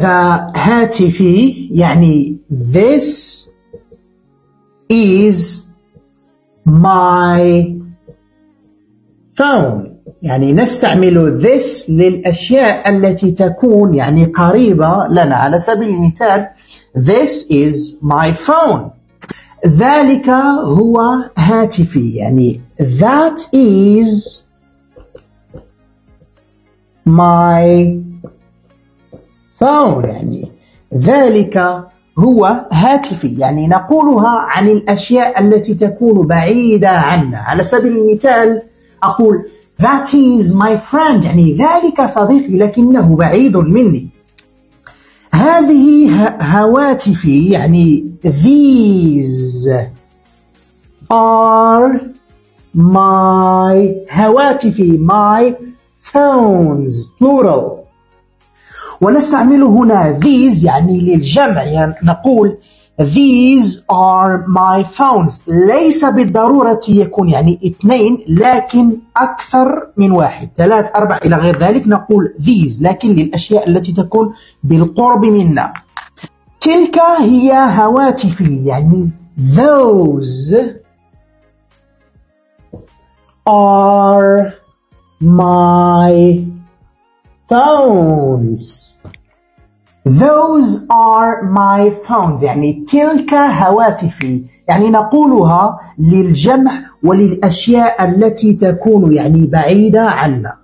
هذا هاتفي، يعني this is my phone. يعني نستعمل this للأشياء التي تكون يعني قريبة لنا. على سبيل المثال this is my phone. ذلك هو هاتفي، يعني that is my phone. يعني ذلك هو هاتفي، يعني نقولها عن الأشياء التي تكون بعيدة عنا. على سبيل المثال أقول that is my friend، يعني ذلك صديقي لكنه بعيد مني. هذه هواتفي، يعني these are my هواتفي my phones plural. ونستعمل هنا these يعني للجمع، يعني نقول these are my phones. ليس بالضرورة يكون يعني 2 لكن أكثر من 1 3 4 إلى غير ذلك نقول these، لكن للأشياء التي تكون بالقرب منا. تلك هي هواتفي، يعني those are my phones. Those are my phones، يعني تلك هواتفي، يعني نقولها للجمع وللأشياء التي تكون يعني بعيدة عنا.